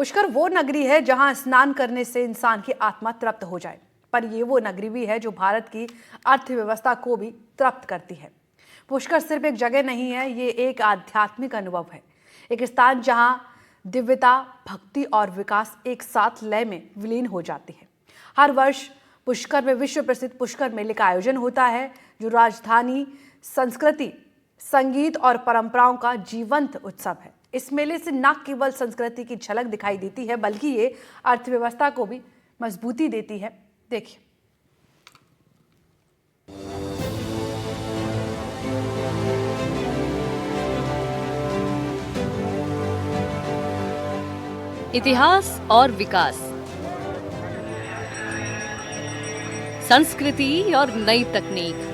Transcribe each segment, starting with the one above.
पुष्कर वो नगरी है जहां स्नान करने से इंसान की आत्मा तृप्त हो जाए, पर ये वो नगरी भी है जो भारत की अर्थव्यवस्था को भी तृप्त करती है। पुष्कर सिर्फ एक जगह नहीं है, ये एक आध्यात्मिक अनुभव है, एक स्थान जहां दिव्यता, भक्ति और विकास एक साथ लय में विलीन हो जाती है। हर वर्ष पुष्कर में विश्व प्रसिद्ध पुष्कर मेले का आयोजन होता है, जो राजधानी संस्कृति, संगीत और परंपराओं का जीवंत उत्सव है। इस मेले से न केवल संस्कृति की झलक दिखाई देती है, बल्कि ये अर्थव्यवस्था को भी मजबूती देती है। देखिए। इतिहास और विकास, संस्कृति और नई तकनीक,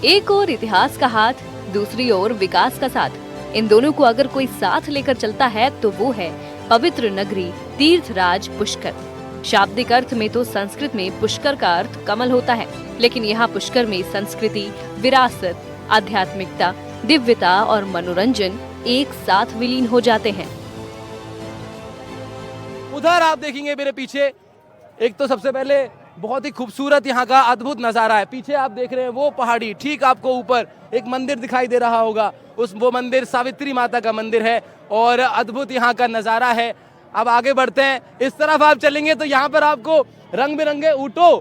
एक ओर इतिहास का हाथ, दूसरी ओर विकास का साथ। इन दोनों को अगर कोई साथ लेकर चलता है तो वो है पवित्र नगरी तीर्थराज पुष्कर। शाब्दिक अर्थ में तो संस्कृत में पुष्कर का अर्थ कमल होता है, लेकिन यहाँ पुष्कर में संस्कृति, विरासत, आध्यात्मिकता, दिव्यता और मनोरंजन एक साथ विलीन हो जाते हैं। उधर आप देखेंगे मेरे पीछे, एक तो सबसे पहले बहुत ही खूबसूरत यहाँ का अद्भुत नजारा है। पीछे आप देख रहे हैं वो पहाड़ी, ठीक आपको ऊपर एक मंदिर दिखाई दे रहा होगा, वो मंदिर सावित्री माता का मंदिर है और अद्भुत यहाँ का नजारा है। अब आगे बढ़ते हैं, इस तरफ आप चलेंगे तो यहाँ पर आपको रंग बिरंगे ऊंटों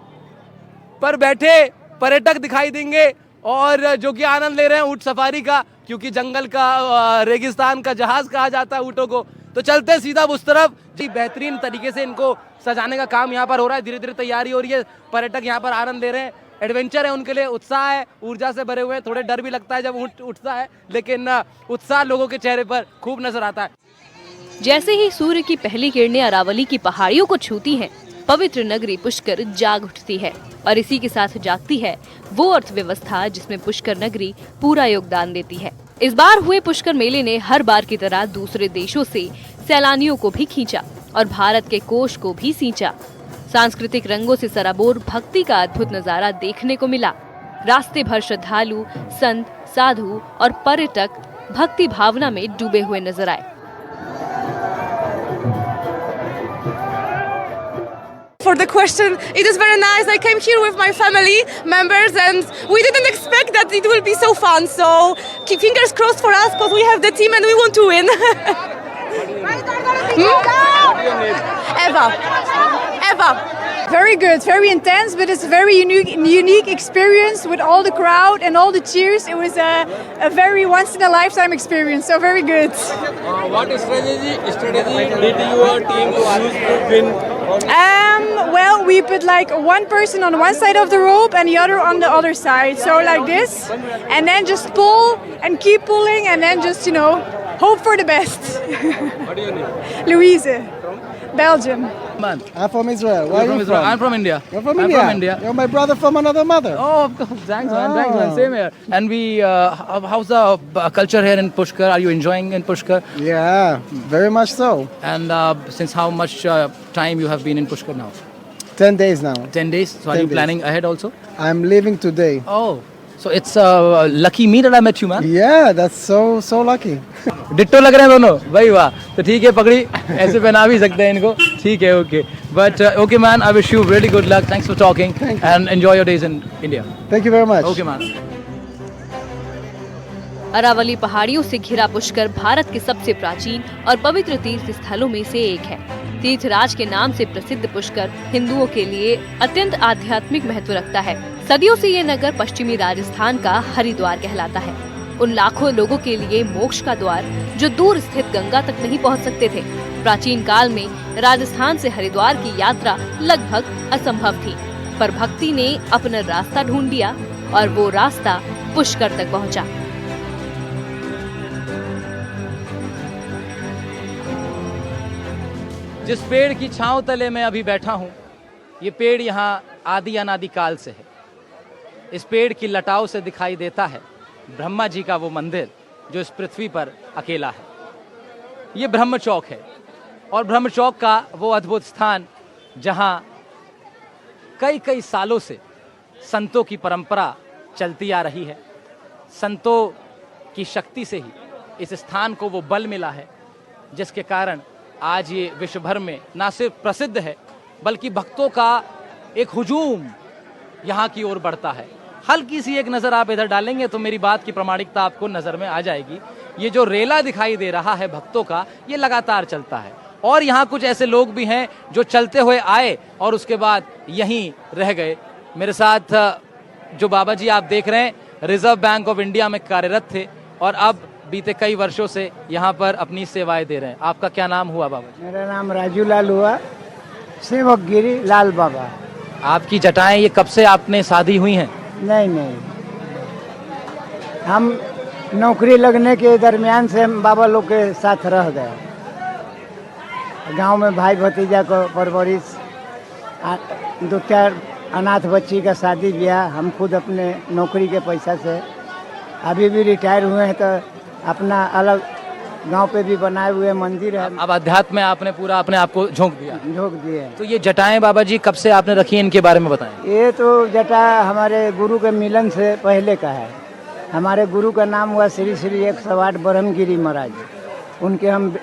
पर बैठे पर्यटक दिखाई देंगे और जो कि आनंद ले रहे हैं ऊंट सफारी का, क्योंकि जंगल का, रेगिस्तान का जहाज कहा जाता है ऊंटों को। तो चलते हैं सीधा उस तरफ जी। बेहतरीन तरीके से इनको सजाने का काम यहाँ पर हो रहा है, धीरे धीरे तैयारी हो रही है। पर्यटक यहाँ पर आनंद ले रहे हैं, एडवेंचर है उनके लिए, उत्साह है, ऊर्जा से भरे हुए हैं। थोड़े डर भी लगता है जब ऊँट उठता है, लेकिन उत्साह लोगों के चेहरे पर खूब नजर आता है। जैसे ही सूर्य की पहली किरणें अरावली की पहाड़ियों को छूती हैं, पवित्र नगरी पुष्कर जाग उठती है और इसी के साथ जागती है वो अर्थव्यवस्था जिसमें पुष्कर नगरी पूरा योगदान देती है। इस बार हुए पुष्कर मेले ने हर बार की तरह दूसरे देशों से सैलानियों को भी खींचा और भारत के कोष को भी सींचा। सांस्कृतिक रंगों से सराबोर भक्ति का अद्भुत नजारा देखने को मिला। रास्ते भर श्रद्धालु, संत, साधु और पर्यटक भक्ति भावना में डूबे हुए नजर आए। For the question, it is very nice. I came here with my family members and we didn't expect that it will be so fun. So keep fingers crossed for us because we have the team and we want to win. Eva. Eva. Very good, very intense, but it's a very unique experience with all the crowd and all the cheers. It was a very once-in-a-lifetime experience, so very good. What strategy did your team use to win? Well, we put like one person on one side of the rope and the other on the other side. So like this, and then just pull and keep pulling and then just, hope for the best. What do you name? Louise, Belgium. I'm from Israel. Where are you from? I'm from India. You're from India? I'm from India. You're my brother from another mother. Oh, of course. Thanks, man. Thanks, man. Same here. And how's the culture here in Pushkar? Are you enjoying in Pushkar? Yeah, very much so. And since how much time you have been in Pushkar now? 10 days now. 10 days. So are 10 you days. planning ahead also? I'm leaving today. Oh, so it's lucky me that I met you, man. Yeah, that's so lucky. Ditto लग रहे हैं दोनों, भाई वाह। तो ठीक है, पकड़ी ऐसे पहना भी सकते हैं इनको, ठीक है, okay. But okay man, I wish you really good luck, thanks for talking and enjoy your days in India. Thank you very much. Okay man. Aravalli पहाड़ियों से घिरा पुष्कर भारत के सबसे प्राचीन और पवित्र तीर्थ स्थलों में से एक है। तीर्थराज के नाम से प्रसिद्ध पुष्कर हिंदुओं के लिए अत्यंत आध्यात्मिक महत्व रखता है। सदियों से ये नगर पश्चिमी राजस्थान का हरिद्वार कहलाता है, उन लाखों लोगों के लिए मोक्ष का द्वार जो दूर स्थित गंगा तक नहीं पहुंच सकते थे। प्राचीन काल में राजस्थान से हरिद्वार की यात्रा लगभग असंभव थी, पर भक्ति ने अपना रास्ता ढूंढ लिया और वो रास्ता पुष्कर तक पहुंचा। जिस पेड़ की छांव तले मैं अभी बैठा हूँ, ये पेड़ यहाँ आदि अनादि काल से है। इस पेड़ की लटाव से दिखाई देता है ब्रह्मा जी का वो मंदिर जो इस पृथ्वी पर अकेला है। ये ब्रह्म चौक है और ब्रह्म चौक का वो अद्भुत स्थान जहाँ कई सालों से संतों की परंपरा चलती आ रही है। संतों की शक्ति से ही इस स्थान को वो बल मिला है जिसके कारण आज ये विश्व भर में ना सिर्फ प्रसिद्ध है बल्कि भक्तों का एक हुजूम यहाँ की ओर बढ़ता है। हल्की सी एक नज़र आप इधर डालेंगे तो मेरी बात की प्रामाणिकता आपको नज़र में आ जाएगी। ये जो रेला दिखाई दे रहा है भक्तों का, ये लगातार चलता है और यहाँ कुछ ऐसे लोग भी हैं जो चलते हुए आए और उसके बाद यहीं रह गए। मेरे साथ जो बाबा जी आप देख रहे हैं रिजर्व बैंक ऑफ इंडिया में कार्यरत थे और अब बीते कई वर्षों से यहाँ पर अपनी सेवाएं दे रहे हैं। आपका क्या नाम हुआ बाबा जी? मेरा नाम राजू लाल हुआ, सेवक गिरी लाल बाबा। आपकी जटाएं ये कब से आपने साधी हुई हैं? नहीं, हम नौकरी लगने के दरमियान से हम बाबा लोग के साथ रह गए। गांव में भाई भतीजा को परवरिश, 2-4 अनाथ बच्ची का शादी ब्याह, हम खुद अपने नौकरी के पैसा से अभी भी रिटायर हुए हैं तो अपना अलग गांव पे भी बनाए हुए मंदिर है। अब अध्यात्म में आपने पूरा अपने आप को झोंक दिया। तो ये जटाएं बाबा जी कब से आपने रखी हैं, इनके बारे में बताएं। ये तो जटा हमारे गुरु के मिलन से पहले का है। हमारे गुरु का नाम हुआ श्री श्री 108 ब्रह्मगिरी महाराज, उनके हम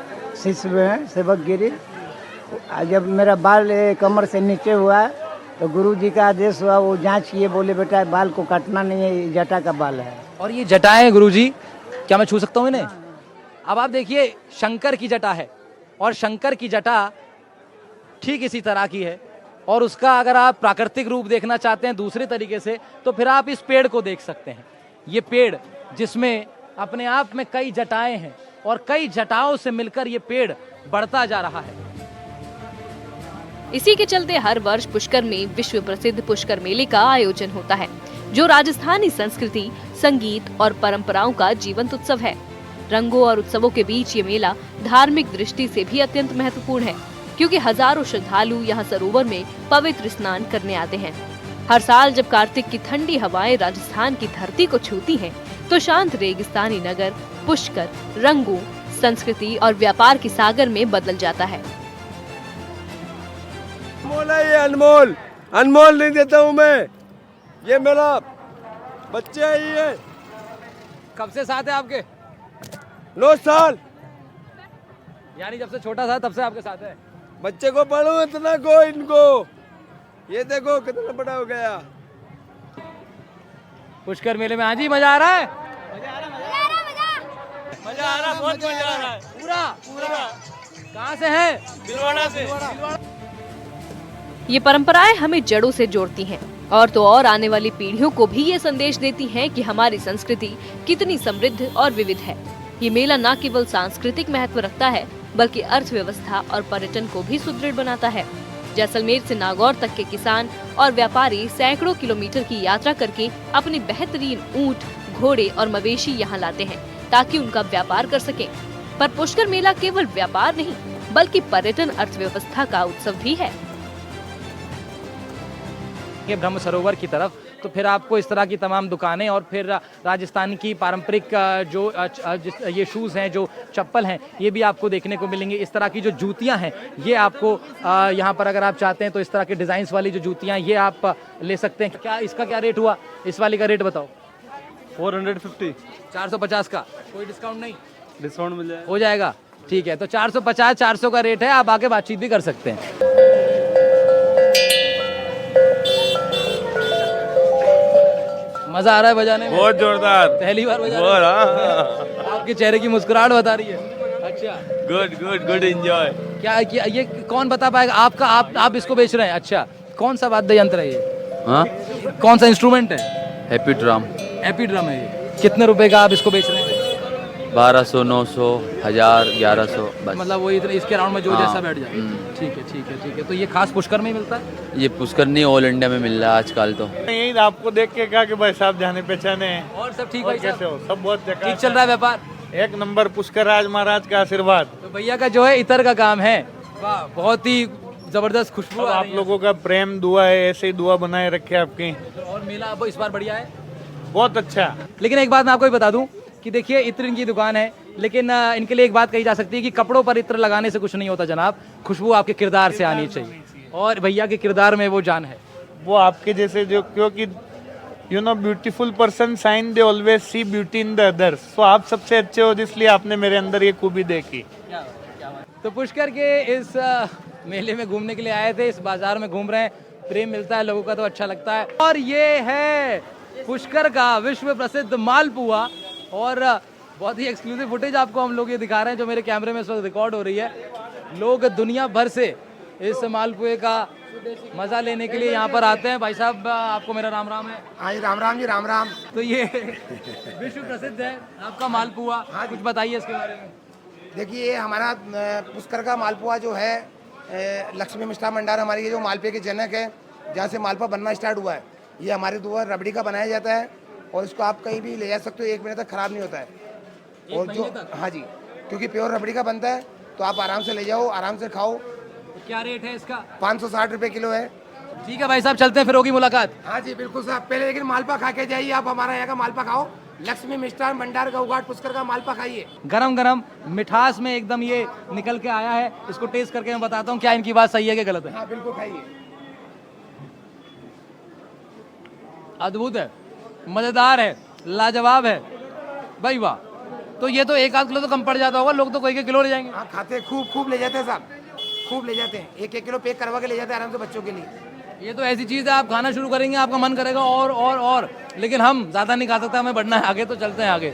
शिष्य हैं सेवक गिरी। जब मेरा बाल कमर से नीचे हुआ तो गुरु जी का आदेश हुआ, वो जांच किए, बोले बेटा बाल को काटना नहीं है, ये जटा का बाल है। और ये जटाएं गुरु जी, क्या मैं छू सकता हूँ इन्हें? अब आप देखिए शंकर की जटा है और शंकर की जटा ठीक इसी तरह की है और उसका अगर आप प्राकृतिक रूप देखना चाहते हैं दूसरे तरीके से तो फिर आप इस पेड़ को देख सकते हैं। ये पेड़ जिसमें अपने आप में कई जटाएं हैं और कई जटाओं से मिलकर ये पेड़ बढ़ता जा रहा है। इसी के चलते हर वर्ष पुष्कर में विश्व प्रसिद्ध पुष्कर मेले का आयोजन होता है, जो राजस्थानी संस्कृति, संगीत और परंपराओं का जीवंत उत्सव है। रंगों और उत्सवों के बीच ये मेला धार्मिक दृष्टि से भी अत्यंत महत्वपूर्ण है, क्योंकि हजारों श्रद्धालु यहाँ सरोवर में पवित्र स्नान करने आते हैं। हर साल जब कार्तिक की ठंडी हवाएं राजस्थान की धरती को छूती हैं, तो शांत रेगिस्तानी नगर पुष्कर रंगों, संस्कृति और व्यापार के सागर में बदल जाता है। अनमोल है ये, अनमोल अनमोल नहीं देता हूँ मैं। ये मेरा बच्चे है ये। कब से साथ है आपके? 9 साल। यानी जब से छोटा था तब से आपके साथ है? बच्चे को पढ़ो इतना को इनको, ये देखो कितना बड़ा हो गया। पुष्कर मेले में आज ही मजा आ रहा है। मजा आ रहा, बहुत मजा आ रहा है। पूरा कहाँ से है? दिलवाड़ा से। ये परंपराएं हमें जड़ों से जोड़ती हैं और तो और आने वाली पीढ़ियों को भी ये संदेश देती हैं कि हमारी संस्कृति कितनी समृद्ध और विविध है। ये मेला न केवल सांस्कृतिक महत्व रखता है बल्कि अर्थव्यवस्था और पर्यटन को भी सुदृढ़ बनाता है। जैसलमेर से नागौर तक के किसान और व्यापारी सैकड़ों किलोमीटर की यात्रा करके अपने बेहतरीन ऊंट, घोड़े और मवेशी यहाँ लाते हैं ताकि उनका व्यापार कर सकें। पर पुष्कर मेला केवल व्यापार नहीं बल्कि पर्यटन अर्थव्यवस्था का उत्सव भी है। ब्रह्म सरोवर की तरफ तो फिर आपको इस तरह की तमाम दुकानें और फिर राजस्थान की पारंपरिक जो ये शूज़ हैं, जो चप्पल हैं, ये भी आपको देखने को मिलेंगे। इस तरह की जो जूतियां हैं ये आपको यहाँ पर अगर आप चाहते हैं तो इस तरह के डिज़ाइंस वाली जो जूतियां ये आप ले सकते हैं। क्या इसका क्या रेट हुआ? इस वाली का रेट बताओ। 450। 450 का कोई डिस्काउंट नहीं? डिस्काउंट मिल जाएगा। हो जाएगा, ठीक है। तो 450 400 का रेट है, आप आके बातचीत भी कर सकते हैं। मजा आ रहा है बजाने में? बहुत जोरदार। पहली बार बजा रहे हैं? आपके चेहरे की मुस्कुराहट बता रही है। अच्छा, गुड एंजॉय। क्या ये कौन बता पाएगा? आपका आप इसको बेच रहे हैं? अच्छा, कौन सा वाद्य यंत्र है ये? हाँ, कौन सा इंस्ट्रूमेंट है? Happy drum. हैप्पी ड्रम है ये। कितने रुपए का आप इसको बेच रहे हैं? 1200, 900, 1000, 1100 बस। मतलब वो इतने इसके राउंड में जो हाँ, जैसा बैठ जाए। ठीक है, ठीक है, ठीक है। तो ये खास पुष्कर में ही मिलता है? ये पुष्कर नहीं, ऑल इंडिया में मिल रहा है आजकल तो। यही आपको देख के कहा कि भाई साहब जाने पहचाने हैं। और सब ठीक और भाई कैसे साहब? हो? सब बहुत ठीक चल रहा है व्यापार? एक नंबर। पुष्कर राज महाराज का आशीर्वाद। तो भैया का जो है इतर का काम है। वाह, बहुत ही जबरदस्त खुशबू आ आप रही है। लोगों का प्रेम दुआ है, ऐसे ही दुआ बनाए रखे आपकी। और मेला अब इस बार बढ़िया है, बहुत अच्छा। लेकिन एक बात मैं आपको भी बता दूं कि देखिए इत्र इनकी दुकान है, लेकिन इनके लिए एक बात कही जा सकती है कि कपड़ों पर इत्र लगाने से कुछ नहीं होता जनाब, खुशबू आपके किरदार से आनी चाहिए। और भैया के किरदार में वो जान है। वो आपके जैसे जो, क्योंकि you know beautiful person sign they always see beauty in the others. So आप सबसे अच्छे हो, इसलिए आपने मेरे अंदर ये खूबी देखी। तो पुष्कर के इस मेले में घूमने के लिए आए थे, इस बाजार में घूम रहे हैं, प्रेम मिलता है लोगों का तो अच्छा लगता है। और ये है पुष्कर का विश्व प्रसिद्ध मालपुआ, और बहुत ही एक्सक्लूसिव फुटेज आपको हम लोग ये दिखा रहे हैं जो मेरे कैमरे में इस वक्त रिकॉर्ड हो रही है। लोग दुनिया भर से इस मालपुए का मजा लेने के लिए यहाँ पर आते हैं। भाई साहब आपको मेरा राम राम है। हाँ जी, राम राम जी, राम राम। तो ये विश्व प्रसिद्ध है आपका मालपुआ, कुछ बताइए इसके बारे में। देखिए, ये हमारा पुष्कर का मालपुआ जो है, लक्ष्मी मिष्ठान भंडार हमारी ये जो मालपुए के जनक है, जहाँ से मालपुआ बनना स्टार्ट हुआ है। ये हमारे द्वारा रबड़ी का बनाया जाता है और इसको आप कहीं भी ले जा सकते हो, 1 महीने तक खराब नहीं होता है। और जो हाँ जी, क्योंकि प्योर रबड़ी का बनता है तो आप आराम से ले जाओ, आराम से खाओ। तो क्या रेट है इसका? 560 रुपये किलो है। ठीक है भाई साहब, चलते हैं, फिर होगी मुलाकात। हाँ जी बिल्कुल साहब, पहले लेकिन मालपुआ खा के जाइए। आप हमारा यहाँ का मालपुआ खाओ, लक्ष्मी मिष्ठान भंडार का उघाट पुष्कर का मालपुआ खाइए। गरम गरम मिठास में एकदम ये निकल के आया है। इसको टेस्ट करके मैं बताता हूँ क्या इनकी बात सही है कि गलत है। हाँ बिल्कुल खाइए। अद्भुत है, मजेदार है, लाजवाब है भाई वाह। तो ये तो 1 आध किलो तो कम पड़ जाता होगा, लोग तो कोई के किलो ले जाएंगे। हाँ खाते हैं, खूब ले जाते हैं साहब, खूब ले जाते हैं। 1-1 किलो पैक करवा के ले जाते हैं आराम से बच्चों के लिए। ये तो ऐसी चीज है, आप खाना शुरू करेंगे आपका मन करेगा और, लेकिन हम ज्यादा नहीं खा सकते, हमें बढ़ना है आगे, तो चलते हैं आगे।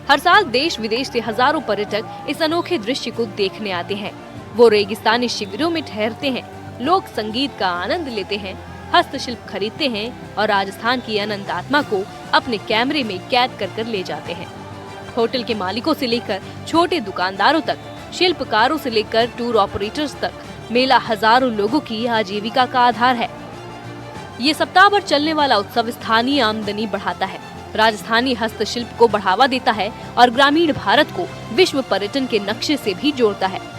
हर साल देश विदेश से हजारों पर्यटक इस अनोखे दृश्य को देखने आते हैं। वो रेगिस्तानी शिविरों में ठहरते हैं, लोक संगीत का आनंद लेते हैं, हस्तशिल्प खरीदते हैं और राजस्थान की अनंत आत्मा को अपने कैमरे में कैद कर ले जाते हैं। होटल के मालिकों से लेकर छोटे दुकानदारों तक, शिल्पकारों से लेकर टूर ऑपरेटर्स तक, मेला हजारों लोगों की आजीविका का आधार है। ये सप्ताह भर चलने वाला उत्सव स्थानीय आमदनी बढ़ाता है, राजस्थानी हस्तशिल्प को बढ़ावा देता है और ग्रामीण भारत को विश्व पर्यटन के नक्शे से भी जोड़ता है।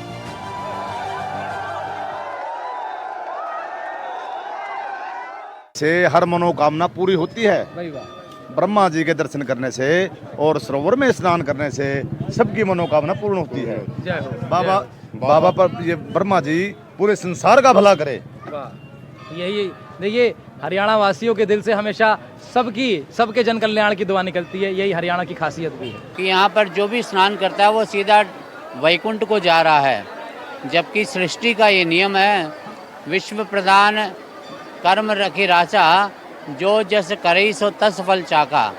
से हर मनोकामना पूरी होती है। ब्रह्मा जी के दर्शन करने से और सरोवर में स्नान करने से सबकी मनोकामना पूर्ण होती है। बाबा पर ये ब्रह्मा जी पूरे संसार का भला करे। यही देखिए, हरियाणा वासियों के दिल से हमेशा सबके जन कल्याण की दुआ निकलती है। यही हरियाणा की खासियत भी है कि यहाँ पर जो भी स्नान करता है वो सीधा वैकुंठ को जा रहा है, जबकि सृष्टि का ये नियम है, विश्व प्रधान कर्म रखी राचा, जो जस करे सो तस फल चाका।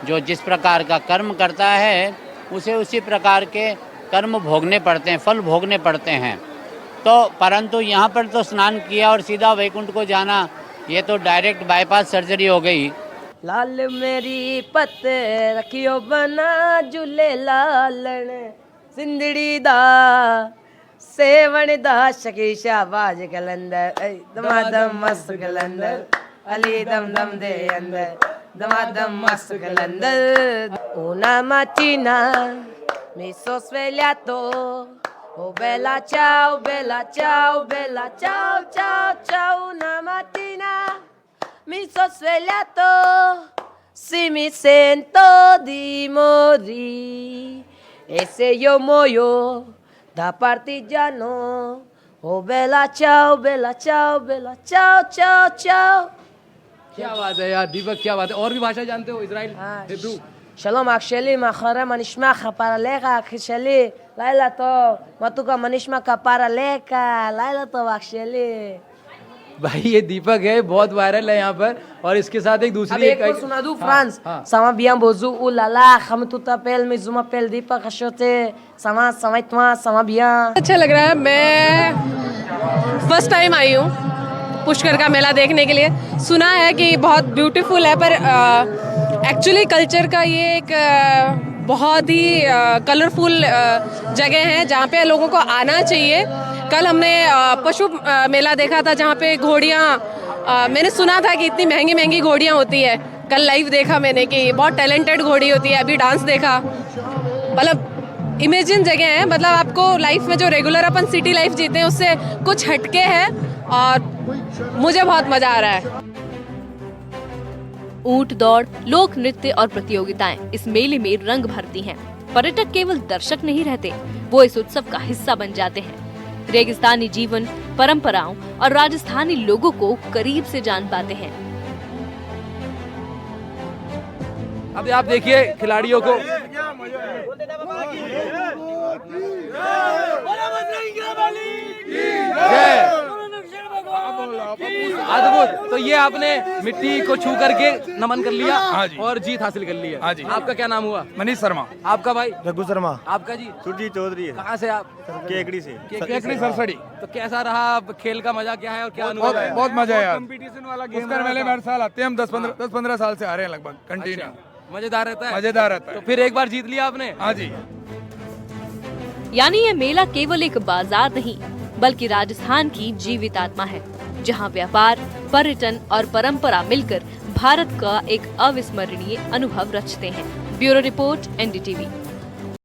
जो जिस प्रकार का कर्म करता है उसे उसी प्रकार के कर्म भोगने पड़ते हैं, फल भोगने पड़ते हैं। तो परंतु यहाँ पर तो स्नान किया और सीधा वैकुंठ को जाना, ये तो डायरेक्ट बाईपास सर्जरी हो गई। लाल मेरी पत रखियो बना झूले लालन, सिंदड़ी दा सेवन दा शकी शाबाज कलंदर, दमादम मस्त कलंदर, अली दम दम दे अंदर, दमादम मस्त कलंदर। Una mattina mi sono svegliato, oh bella ciao, bella ciao, bella ciao, ciao, ciao. Una mattina mi sono svegliato, sì mi sento di morire, e se io muoio da partigiano, oh bella ciao, bella ciao, bella ciao, ciao, ciao. क्या बात है यार दीपक, क्या बात है। और भी भाषा जानते हो? Israel, Hebrew? שלום אח שלי, מאחורי מה נשמע כפר עליך אחי שלי, לילה טוב, מתוקה מה נשמע כפר עליך, לילה טוב אח שלי। भाई ये दीपक है, बहुत वायरल है यहाँ पर, और इसके साथ एक दूसरी अभी एक को सुना दूं फ्रांस, समा बियां बोझू उलाला हम तुता पेल में जुमा पेल दीपक हशोते समा समयतमा समा बियां। अच्छा लग रहा है। मैं फर्स्ट टाइम आई हूँ पुष्कर का मेला देखने के लिए। सुना है कि बहुत ब्यूटीफुल है, पर एक्चुअली कल्चर का ये एक बहुत ही कलरफुल जगह है जहाँ पे लोगों को आना चाहिए। कल हमने पशु मेला देखा था जहाँ पे घोड़ियाँ, मैंने सुना था कि इतनी महंगी महंगी घोड़ियाँ होती है। कल लाइव देखा मैंने कि बहुत टैलेंटेड घोड़ी होती है। अभी डांस देखा, मतलब इमेजिन जगह है, मतलब आपको लाइफ में जो रेगुलर अपन सिटी लाइफ जीते हैं उससे कुछ हटके है और मुझे बहुत मज़ा आ रहा है। ऊंट दौड़, लोक नृत्य और प्रतियोगिताएं इस मेले में रंग भरती हैं। पर्यटक केवल दर्शक नहीं रहते, वो इस उत्सव का हिस्सा बन जाते हैं। रेगिस्तानी जीवन, परंपराओं और राजस्थानी लोगों को करीब से जान पाते हैं। अब आप देखिए खिलाड़ियों को, अद्भुत। तो ये आपने मिट्टी को छू करके नमन कर लिया और जीत हासिल कर ली है। आपका क्या नाम हुआ? मनीष शर्मा। आपका भाई? रघु शर्मा। आपका जी? सुरजीत चौधरी है। कहाँ से आप? केकड़ी से। केकड़ी सरसड़ी। तो कैसा रहा खेल का मजा, क्या है और क्या अनुभव है? बहुत मजा है। कंपटीशन वाला गेम मेले में हर साल आते हैं हम, 10-15 साल से आ रहे हैं लगभग कंटिन्यू। मजेदार रहता है? मजेदार रहता है। तो फिर एक बार जीत लिया आपने? हाँ जी। यानी ये मेला केवल एक बाजार नहीं बल्कि राजस्थान की जीवित आत्मा है, जहां व्यापार, पर्यटन और परंपरा मिलकर भारत का एक अविस्मरणीय अनुभव रचते हैं। Bureau report, NDTV।